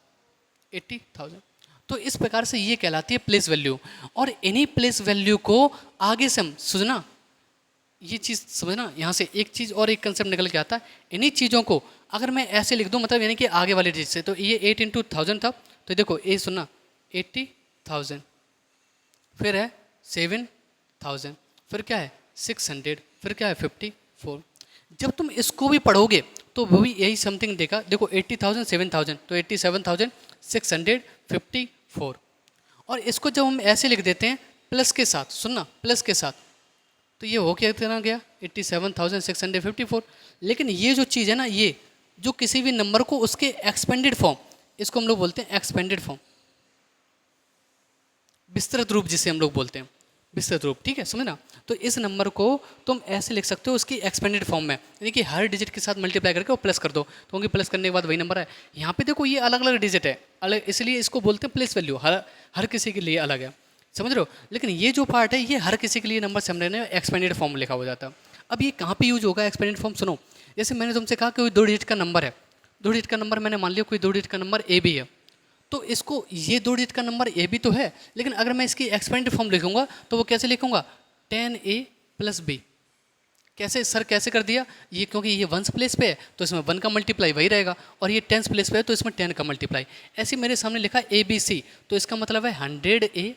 80,000। तो इस प्रकार से ये कहलाती है प्लेस वैल्यू। और इन्हीं प्लेस वैल्यू को आगे से हम सुनना, ये चीज़ समझना, यहाँ से एक चीज़ और एक कंसेप्ट निकल के आता है। इन्हीं चीज़ों को अगर मैं ऐसे लिख दूँ, मतलब यानी कि आगे वाले डिजिट से, तो ये 8 इंटू 1000 था, तो देखो ये सुनना 80,000, फिर है 7,000, फिर क्या है 600, फिर क्या है 54। जब तुम इसको भी पढ़ोगे तो वो भी यही समथिंग देगा। देखो 80,000 7,000, तो 87,654। और इसको जब हम ऐसे लिख देते हैं प्लस के साथ, सुनना प्लस के साथ, तो ये हो क्या कितना गया 87,654। लेकिन ये जो चीज़ है ना, ये जो किसी भी नंबर को उसके एक्सपेंडेड फॉर्म, इसको हम लोग बोलते हैं एक्सपेंडेड फॉर्म, विस्तृत रूप जिसे हम लोग बोलते हैं, विस्तृत रूप। ठीक है, समझना। तो इस नंबर को तुम ऐसे लिख सकते हो उसकी एक्सपेंडेड फॉर्म में, यानी कि हर डिजिट के साथ मल्टीप्लाई करके और प्लस कर दो, तो उनकी प्लस करने के बाद वही नंबर है। यहाँ पे देखो ये अलग अलग डिजिट है, अलग, इसलिए इसको बोलते हैं प्लेस वैल्यू, हर किसी के लिए अलग है। समझ रहे हो? लेकिन ये जो पार्ट है ये हर किसी के लिए नंबर समझने में एक्सपेंडेड फॉर्म लिखा हो जाता है। अब ये कहाँ पे यूज होगा एक्सपेंडेड फॉर्म? सुनो, जैसे मैंने तुमसे कहा कि कोई 2 डिजिट का नंबर है, 2 डिजिट का नंबर मैंने मान लिया कोई 2 डिजिट का नंबर ए भी है, तो इसको ये 2 डिजिट का नंबर ए भी तो है, लेकिन अगर मैं इसकी एक्सपेंडेड फॉर्म लिखूंगा तो वो कैसे लिखूंगा 10a प्लस बी। कैसे सर, कैसे कर दिया ये? क्योंकि ये 1 प्लेस पे है तो इसमें 1 का मल्टीप्लाई वही रहेगा, और ये 10 प्लेस पे है तो इसमें 10 का मल्टीप्लाई। ऐसे मेरे सामने लिखा ए बी सी, तो इसका मतलब है 100a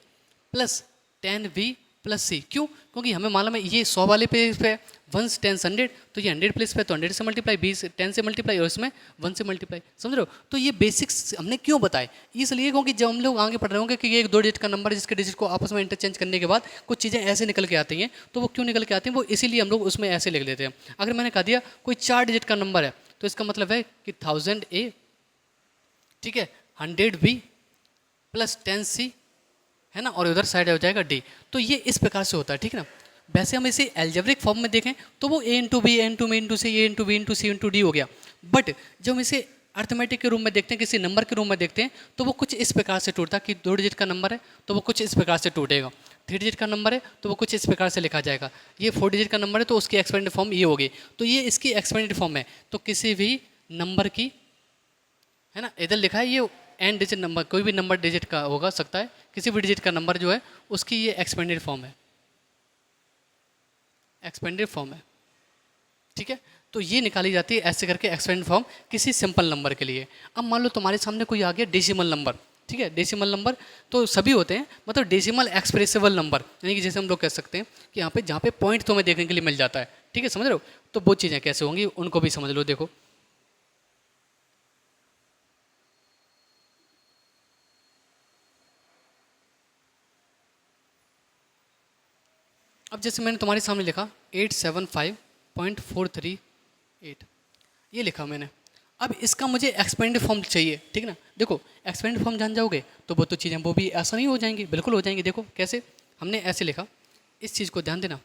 प्लस 10b प्लस सी। क्यों? क्योंकि हमें मालूम है ये 100 वाले पेज पे 1 10 100, तो ये 100 प्लेस पे तो 100 से मल्टीप्लाई, 20 10 से मल्टीप्लाई, और इसमें 1 से मल्टीप्लाई। समझ रहे हो? तो ये बेसिक्स हमने क्यों बताए, इसलिए क्योंकि जब हम लोग आगे पढ़ रहे होंगे कि ये एक 2 डिजिट का नंबर है जिसके डिजिट को आपस में इंटरचेंज करने के बाद कुछ चीज़ें ऐसे निकल के आती हैं, तो वो क्यों निकल के आती हैं वो इसीलिए हम लोग उसमें ऐसे लिख लेते हैं। अगर मैंने कहा दिया कोई 4 डिजिट का नंबर है तो इसका मतलब है कि 1000a, ठीक है, 100b प्लस 10c, है ना, और उधर साइड हो जाएगा डी। तो ये इस प्रकार से होता है, ठीक है ना। वैसे हम इसे एल्जेब्रिक फॉर्म में देखें तो वो ए इंटू बी, ए इंटू बी इंटू सी, ए इंटू बी इंटू सी इंटू डी हो गया। बट जब हम इसे अर्थमेटिक के रूप में देखते हैं, किसी नंबर के रूप में देखते हैं, तो वो कुछ इस प्रकार से टूटता है कि 2 डिजिट का नंबर है तो वो कुछ इस प्रकार से टूटेगा, 3 डिजिट का नंबर है तो वो कुछ इस प्रकार से लिखा जाएगा, ये 4 डिजिट का नंबर है तो उसकी एक्सपेंडेड फॉर्म ये होगी। तो ये इसकी एक्सपेंडेड फॉर्म है। तो किसी भी नंबर की, है ना, इधर लिखा है ये एन डिजिट नंबर, कोई भी नंबर डिजिट का होगा सकता है, किसी भी डिजिट का नंबर जो है उसकी ये एक्सपेंडेड फॉर्म है, एक्सपेंडेड फॉर्म है। ठीक है, तो ये निकाली जाती है ऐसे करके एक्सपेंडेड फॉर्म किसी सिंपल नंबर के लिए। अब मान लो तुम्हारे सामने कोई आ गया डेसिमल नंबर, ठीक है, डेसिमल नंबर तो सभी होते हैं, मतलब डेसिमल एक्सप्रेसिबल नंबर, यानी कि जैसे हम लोग कह सकते हैं कि यहाँ पे जहाँ पे पॉइंट तुम्हें देखने के लिए मिल जाता है, ठीक है, समझ रहे हो? तो वो चीज़ें कैसे होंगी उनको भी समझ लो। देखो अब जैसे मैंने तुम्हारे सामने लिखा 875.438, ये लिखा मैंने। अब इसका मुझे एक्सपेंडेड फॉर्म चाहिए, ठीक है ना। देखो एक्सपेंडेड फॉर्म जान जाओगे तो वो तो चीज़ें वो भी ऐसा नहीं हो जाएंगी, बिल्कुल हो जाएंगी। देखो कैसे, हमने ऐसे लिखा, इस चीज़ को ध्यान देना,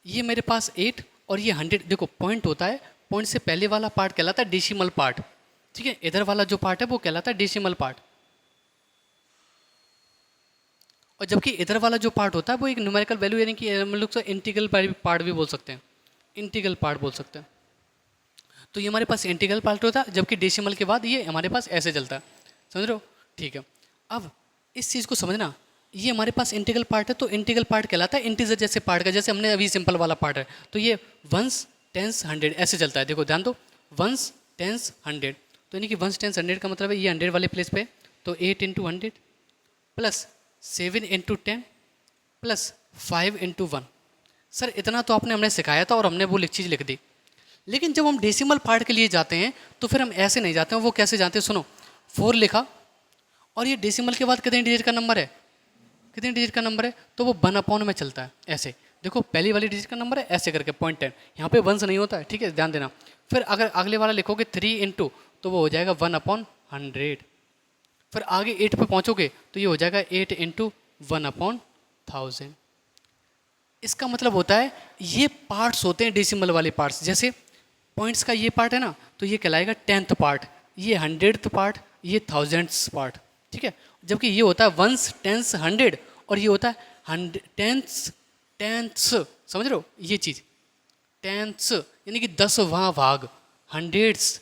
ये मेरे पास 8 और ये 100, देखो पॉइंट होता है पॉइंट से पहले वाला पार्ट कहलाता है डेसिमल पार्ट, ठीक है। इधर वाला जो पार्ट है वो कहलाता है डेसिमल पार्ट, और जबकि इधर वाला जो पार्ट होता है वो एक न्यूमेरिकल वैल्यू, यानी कि हम लोग इंटीग्रल पार्ट भी बोल सकते हैं, इंटीग्रल पार्ट बोल सकते हैं। तो ये हमारे पास इंटीग्रल पार्ट होता है, जबकि डेसिमल के बाद ये हमारे पास ऐसे चलता है, समझ रहे हो, ठीक है। अब इस चीज़ को समझना, ये हमारे पास इंटीग्रल पार्ट है, तो इंटीग्रल पार्ट कहलाता है इंटीजर जैसे पार्ट का, जैसे हमने अभी सिंपल वाला पार्ट है, तो ये वंस टेंस हंड्रेड ऐसे चलता है। देखो ध्यान दो, वंस टेंस हंड्रेड, तो यानी कि वंस टेंस हंड्रेड का मतलब है ये 100 वाले प्लेस पे, तो 8 into 100 plus 7 into 10 plus 5 into 1। Sir इतना तो आपने हमने सिखाया था और हमने वो चीज़ लिख दी, लेकिन जब हम डेसिमल पार्ट के लिए जाते हैं तो फिर हम ऐसे नहीं जाते हैं, वो कैसे जाते हैं सुनो, 4 लिखा और ये डेसिमल के बाद कितने डिजिट का नंबर है, कितने डिजिट का नंबर है, तो वो 1/, में चलता है ऐसे। देखो पहली वाली डिजिट का नंबर है ऐसे करके 0.10, यहाँ पे 1 से नहीं होता है, ठीक है, ध्यान देना। फिर अगर अगले वाला लिखोगे 3 इंटू, तो वो हो जाएगा 1/100। फिर आगे 8 पे पहुँचोगे तो ये हो जाएगा 8 इंटू 1/1000। इसका मतलब होता है ये पार्ट्स होते हैं डेसिमल वाले पार्ट्स, जैसे पॉइंट्स का ये पार्ट है ना, तो ये कहलाएगा 10th पार्ट, ये 100th पार्ट, ये 1000th पार्ट, ठीक है। जबकि ये होता है वंस टेंस 100 और ये होता है टेंथ्स, समझ रहे हो ये चीज़, टेंथ्स यानी कि 10वां भाग, हंड्रेड्स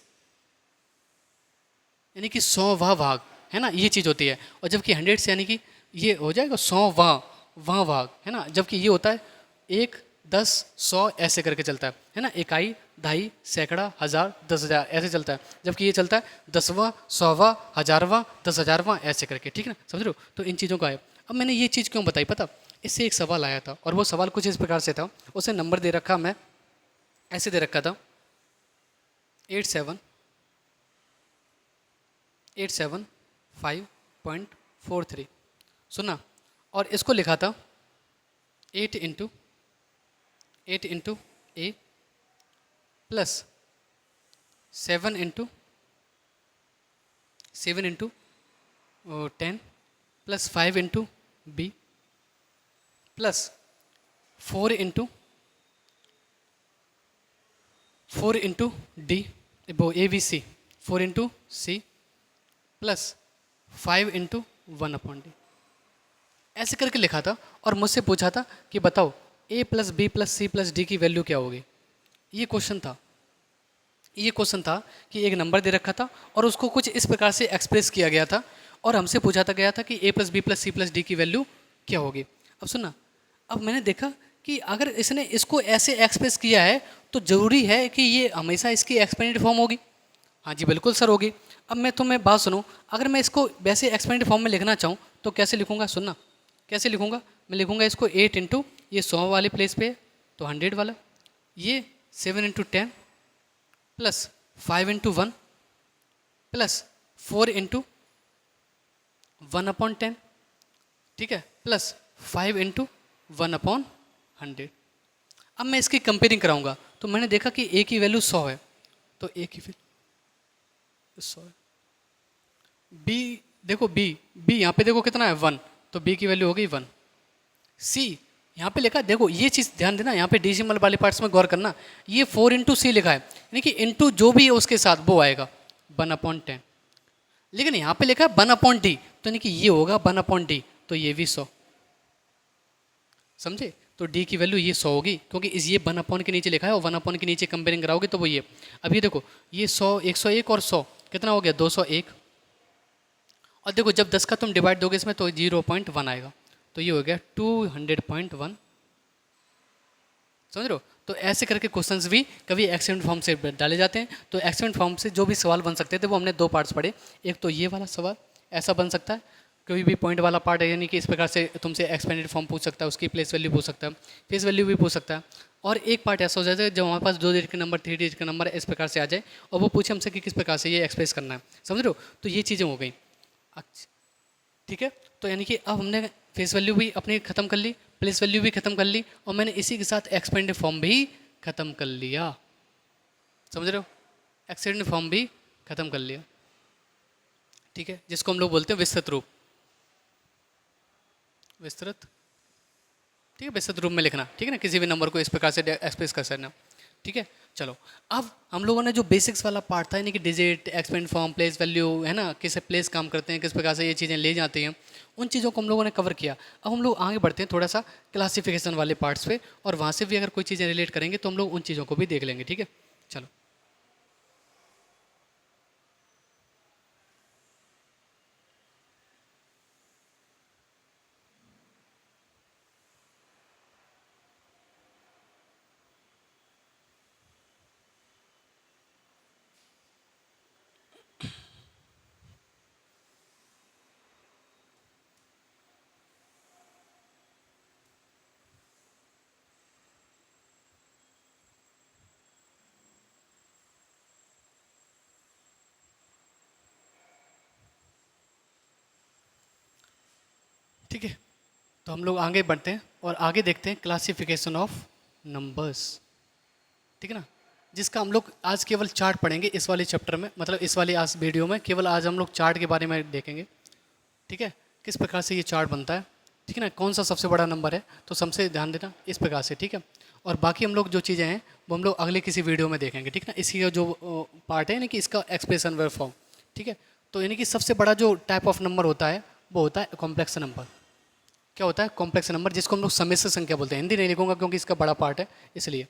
यानी कि 100वां भाग, है ना, ये चीज़ होती है। और जबकि 100 यानी कि ये हो जाएगा 100वां भाग, है ना, जबकि ये होता है 1, 10, 100 ऐसे करके चलता है ना, इकाई, दहाई, सैकड़ा, हज़ार, 10,000 ऐसे चलता है, जबकि ये चलता है 10वां, 100वां, 1000वां, 10,000वां ऐसे करके, ठीक है ना, समझ रहे हो। तो इन चीज़ों का है। अब मैंने ये चीज़ क्यों बताई पता, इससे एक सवाल आया था और वो सवाल कुछ इस प्रकार से था, उसे नंबर दे रखा, मैं ऐसे दे रखा था 8785.43, सुना, और इसको लिखा था 8 into a plus 7 into 10 plus 5 into b plus 4 into d, वो a b c, 4 into c plus 5 into 1/d ऐसे करके लिखा था। और मुझसे पूछा था कि बताओ a plus B plus C plus D की वैल्यू क्या होगी। ये क्वेश्चन था कि एक नंबर दे रखा था और उसको कुछ इस प्रकार से एक्सप्रेस किया गया था और हमसे पूछा था गया था कि a plus B plus C plus D की वैल्यू क्या होगी। अब सुनना, अब मैंने देखा कि अगर इसने इसको ऐसे एक्सप्रेस किया है तो ज़रूरी है कि ये हमेशा इसकी एक्सपेंडेड फॉर्म होगी। हाँ जी बिल्कुल सर होगी। अब मैं तुम्हें बात सुनो, अगर मैं इसको वैसे एक्सपेंडेड फॉर्म में लिखना चाहूँ तो कैसे लिखूँगा, सुनना कैसे लिखूँगा, मैं लिखूँगा इसको 8 इंटू ये 100 वाले प्लेस पे तो 100 वाला, ये 7 into 10 plus 5 into 1 plus 4 into 1/10, ठीक है, प्लस 5 इंटू 1/100। अब मैं इसकी कंपेयरिंग कराऊंगा तो मैंने देखा कि a की वैल्यू 100 है तो a की वैल्यू 100 है। b देखो b यहाँ पे देखो कितना है 1 तो b की वैल्यू हो गई 1। c यहाँ पे लिखा, देखो ये चीज़ ध्यान देना, यहाँ पे डेसिमल वाले पार्ट्स में गौर करना, ये 4 इंटू सी लिखा है यानी कि इंटू जो भी है उसके साथ वो आएगा 1/10, लेकिन यहाँ पे लिखा है 1/d तो यानी कि ये होगा 1/d तो ये भी 100, समझे। तो d की वैल्यू ये 100 होगी क्योंकि इस ये 1/, के नीचे लिखा है और 1/, के नीचे कंपेयरिंग कराओगे तो वो ये। अब ये देखो ये 100 101 और 100 कितना हो गया 201, और देखो जब 10 का तुम डिवाइड दोगे इसमें तो 0.1 आएगा तो ये हो गया 200.1, समझ रहे हो। तो ऐसे करके क्वेश्चंस भी कभी एक्सपेंड फॉर्म से डाले जाते हैं। तो एक्सपेंड फॉर्म से जो भी सवाल बन सकते थे वो हमने 2 पार्ट्स पढ़े। एक तो ये वाला सवाल ऐसा बन सकता है, कोई भी पॉइंट वाला पार्ट है यानी कि इस प्रकार से तुमसे एक्सपेंडेड फॉर्म पूछ सकता है, उसकी प्लेस वैल्यू पूछ सकता है, फेस वैल्यू भी पूछ सकता है। और एक पार्ट ऐसा हो जाता है जब हमारे पास 2 डिजिट का नंबर 3 डिजिट का नंबर इस प्रकार से आ जाए और वो पूछे हमसे कि किस प्रकार से ये एक्सप्रेस करना है, समझ रहे हो। तो ये चीज़ें हो गई, ठीक है। तो यानी कि अब हमने फेस वैल्यू भी अपनी ख़त्म कर ली, प्लेस वैल्यू भी ख़त्म कर ली और मैंने इसी के साथ एक्सपेंडेड फॉर्म भी ख़त्म कर लिया, समझ रहे हो, एक्सपेंडेड फॉर्म भी ख़त्म कर लिया, ठीक है, जिसको हम लोग बोलते हैं विस्तृत रूप, विस्तृत, ठीक है, विस्तृत रूप में लिखना, ठीक है ना, किसी भी नंबर को इस प्रकार से एक्सप्रेस कर सकना। ठीक है। चलो, अब हम लोगों ने जो बेसिक्स वाला पार्ट था, यानी कि digit, expand form, place value, है ना, किसे प्लेस काम करते हैं, किस प्रकार से ये चीज़ें ले जाती हैं, उन चीज़ों को हम लोगों ने कवर किया। अब हम लोग आगे बढ़ते हैं थोड़ा सा क्लासिफिकेशन वाले पार्ट्स पे, और वहाँ से भी अगर कोई चीज़ें रिलेट करेंगे तो हम लोग उन चीज़ों को भी देख लेंगे, ठीक है। चलो, ठीक है, तो हम लोग आगे बढ़ते हैं और आगे देखते हैं क्लासिफिकेशन ऑफ नंबर्स, ठीक है ना, जिसका हम लोग आज केवल चार्ट पढ़ेंगे इस वाले चैप्टर में, मतलब इस वाली आज वीडियो में केवल आज हम लोग चार्ट के बारे में देखेंगे, ठीक है, किस प्रकार से ये चार्ट बनता है, ठीक है ना, कौन सा सबसे बड़ा नंबर है, तो सबसे ध्यान देना इस प्रकार से, ठीक है। और बाकी हम लोग जो चीज़ें हैं वो हम लोग अगले किसी वीडियो में देखेंगे, ठीक है ना। इसी का जो पार्ट है यानी कि इसका एक्सप्रेशन वेव फॉर्म, ठीक है। तो यानी कि सबसे बड़ा जो टाइप ऑफ नंबर होता है वो होता है कॉम्प्लेक्स नंबर। क्या होता है? कॉम्प्लेक्स नंबर, जिसको हम लोग सम्मिश्र संख्या बोलते हैं। हिंदी नहीं लिखूंगा क्योंकि इसका बड़ा पार्ट है, इसलिए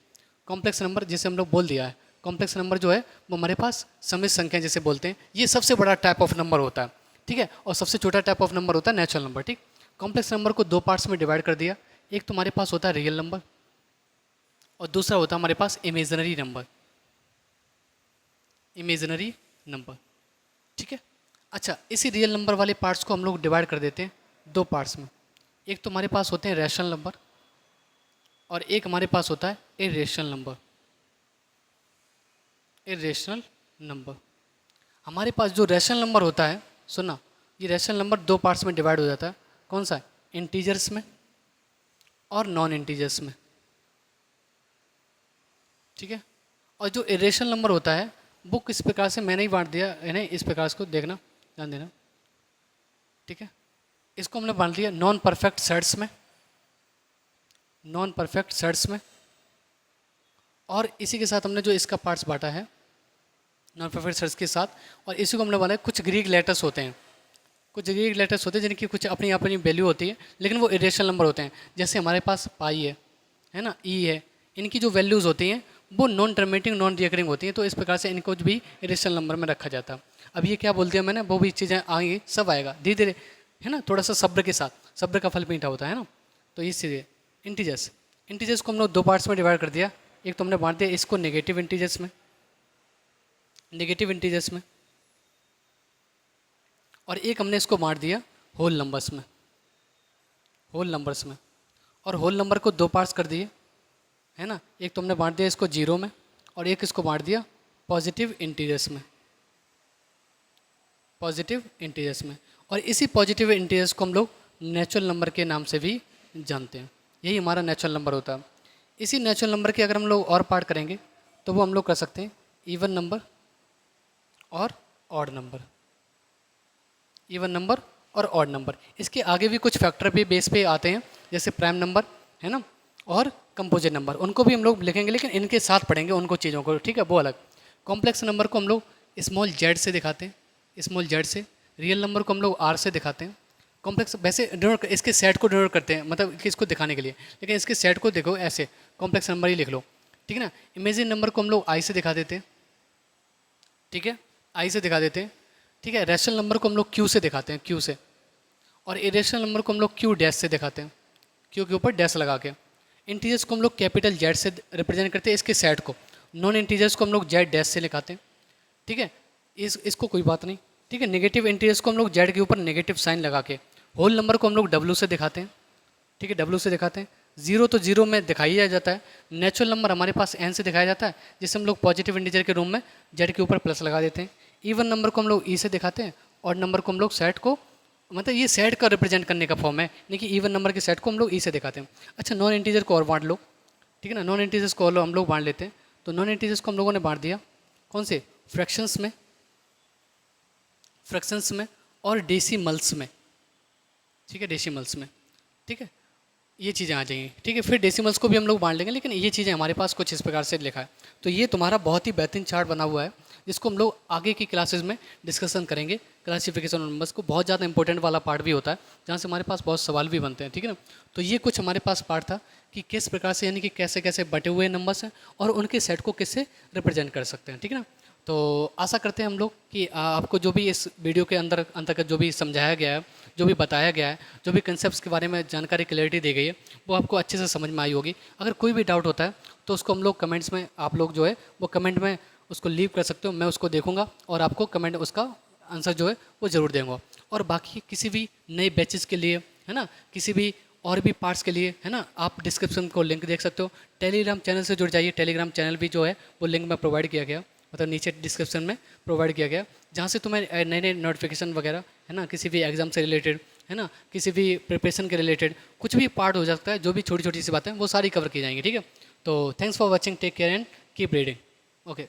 कॉम्प्लेक्स नंबर जिसे हम लोग बोल दिया है। कॉम्प्लेक्स नंबर जो है वो हमारे पास सम्मिश्र संख्या जिसे बोलते हैं, ये सबसे बड़ा टाइप ऑफ नंबर होता है, ठीक है। और सबसे छोटा टाइप ऑफ नंबर होता है नेचुरल नंबर, ठीक। कॉम्प्लेक्स नंबर को दो पार्ट्स में डिवाइड कर दिया। एक तो हमारे पास होता है रियल नंबर और दूसरा होता है हमारे पास इमेजनरी नंबर, इमेजनरी नंबर, ठीक है। अच्छा, इसी रियल नंबर वाले पार्ट्स को हम लोग डिवाइड कर देते हैं दो पार्ट्स में। एक तो हमारे पास होते हैं रैशनल नंबर और एक हमारे पास होता है इरेशनल नंबर। इरेशनल नंबर, हमारे पास जो रैशनल नंबर होता है, सुनना, ये रैशनल नंबर दो पार्ट्स में डिवाइड हो जाता है। कौन सा? इंटीजर्स में और नॉन इंटीजर्स में, ठीक है। और जो इरेशनल नंबर होता है वो किस प्रकार से मैंने ही बांट दिया है ना, इस प्रकार से देखना, ध्यान देना, ठीक है। इसको हमने बांट दिया नॉन परफेक्ट सेट्स में, नॉन परफेक्ट सेट्स में, और इसी के साथ हमने जो इसका पार्ट्स बांटा है नॉन परफेक्ट सेट्स के साथ, और इसी को हमने बांटा है कुछ ग्रीक लेटर्स होते हैं, कुछ ग्रीक लेटर्स होते हैं जिनकी कुछ अपनी अपनी वैल्यू होती है, लेकिन वो इरेशनल नंबर होते हैं। जैसे हमारे पास पाई है ना, ई है, इनकी जो वैल्यूज़ होती हैं वो नॉन टर्मिनेटिंग नॉन रिकरिंग होती हैं, तो इस प्रकार से इनको भी इरेशनल नंबर में रखा जाता है। अब ये क्या बोल दिया मैंने, वो भी चीज़ें आएंगी, सब आएगा धीरे धीरे, है ना, थोड़ा सा सब्र के साथ, सब्र का फल मीठा होता है ना। तो इस चीज़ें इंटीजर्स, इंटीजर्स को हम लोग दो पार्ट्स में डिवाइड कर दिया। एक तो हमने बांट दिया इसको नेगेटिव इंटीजर्स में, नेगेटिव इंटीजर्स में, और एक हमने इसको बांट दिया होल नंबर्स में, होल नंबर्स में। और होल नंबर को दो पार्ट्स कर दिए, है ना, एक तो हमने बांट दिया इसको जीरो में और एक इसको बांट दिया पॉजिटिव इंटीजर्स में, पॉजिटिव इंटीजर्स में। और इसी पॉजिटिव इंटीजर्स को हम लोग नेचुरल नंबर के नाम से भी जानते हैं, यही हमारा नेचुरल नंबर होता है। इसी नेचुरल नंबर के अगर हम लोग और पार्ट करेंगे तो वो हम लोग कर सकते हैं इवन नंबर और ऑड नंबर, इवन नंबर और ऑड नंबर। इसके आगे भी कुछ फैक्टर पे बेस पे आते हैं, जैसे प्राइम नंबर, है ना, और कंपोजिट नंबर, उनको भी हम लोग लिखेंगे लेकिन इनके साथ पढ़ेंगे उनको चीज़ों को, ठीक है, वो अलग। कॉम्प्लेक्स नंबर को हम लोग स्मॉल जेड से दिखाते हैं, स्मॉल जेड से। रियल नंबर को हम लोग आर से दिखाते हैं। कॉम्प्लेक्स वैसे डिनोट, इसके सेट को डिनोट करते हैं, मतलब कि इसको दिखाने के लिए, लेकिन इसके सेट को देखो ऐसे, कॉम्प्लेक्स नंबर ही लिख लो, ठीक है ना। इमेजिन नंबर को हम लोग आई से दिखा देते हैं, ठीक है, आई से दिखा देते हैं, ठीक है। रैशनल नंबर को हम लोग क्यू से दिखाते हैं, क्यू से। और इरेशनल नंबर को हम लोग क्यू डैश से दिखाते हैं, क्यू के ऊपर डैश लगा के। इंटीजर्स को हम लोग कैपिटल जेड से रिप्रेजेंट करते हैं, इसके सेट को। नॉन इंटीजर्स को हम लोग जेड डैश से लिखाते हैं, ठीक है, इसको कोई बात नहीं, ठीक है। नेगेटिव इंटीजर्स को हम लोग जेड के ऊपर नेगेटिव साइन लगा के। होल नंबर को हम लोग डब्ल्यू से दिखाते हैं, ठीक है, डब्ल्यू से दिखाते हैं। जीरो तो जीरो में दिखाई जाता है। नेचुरल नंबर हमारे पास एन से दिखाया जाता है, जिसे हम लोग पॉजिटिव इंटीजर के रूम में जेड के ऊपर प्लस लगा देते हैं। इवन नंबर को हम लोग ई से दिखाते हैं और नंबर को हम लोग सेट को, मतलब ये सेट का रिप्रेजेंट करने का फॉर्म है, यानी कि इवन नंबर के सेट को हम लोग ई से दिखाते हैं। अच्छा, नॉन इंटीजर को और बांट लो, ठीक है ना, नॉन इंटीजर्स को और हम लोग बांट लेते हैं। तो नॉन इंटीजर्स को हम लोगों ने बांट दिया कौन से? फ्रैक्शंस में, फ्रैक्शंस में और डेसिमल्स में, ठीक है, डेसिमल्स में, ठीक है। ये चीज़ें आ जाएंगी, ठीक है। फिर डेसिमल्स को भी हम लोग बांट लेंगे, लेकिन ये चीज़ें हमारे पास कुछ इस प्रकार से लिखा है। तो ये तुम्हारा बहुत ही बेहतरीन चार्ट बना हुआ है, जिसको हम लोग आगे की क्लासेस में डिस्कशन करेंगे। क्लासिफिकेशन ऑफ नंबर्स को बहुत ज़्यादा इंपॉर्टेंट वाला पार्ट भी होता है, जहाँ से हमारे पास बहुत सवाल भी बनते हैं, ठीक है ना। तो ये कुछ हमारे पास पार्ट था कि किस प्रकार से, यानी कि कैसे कैसे बटे हुए नंबर्स हैं और उनके सेट को किससे रिप्रेजेंट कर सकते हैं, ठीक है ना। तो आशा करते हैं हम लोग कि आपको जो भी इस वीडियो के अंदर अंतर्गत जो भी समझाया गया है, जो भी बताया गया है, जो भी कंसेप्ट के बारे में जानकारी क्लैरिटी दी गई है, वो आपको अच्छे से समझ में आई होगी। अगर कोई भी डाउट होता है तो उसको हम लोग कमेंट्स में, आप लोग जो है वो कमेंट में उसको लीव कर सकते हो, मैं उसको देखूंगा और आपको कमेंट उसका आंसर जो है वो ज़रूर देंगे। और बाकी किसी भी नए बैचेस के लिए, है ना, किसी भी और भी पार्ट्स के लिए, है ना, आप डिस्क्रिप्शन को लिंक देख सकते हो। टेलीग्राम चैनल से जुड़ जाइए, टेलीग्राम चैनल भी जो है वो लिंक में प्रोवाइड किया गया, मतलब नीचे डिस्क्रिप्शन में प्रोवाइड किया गया, जहाँ से तुम्हें नए नए नोटिफिकेशन वगैरह, है ना, किसी भी एग्जाम से रिलेटेड, है ना, किसी भी प्रिपरेशन के रिलेटेड कुछ भी पार्ट हो सकता है, जो भी छोटी छोटी सी बातें वो सारी कवर की जाएंगी, ठीक है। तो thanks for watching, take care and keep reading. Okay.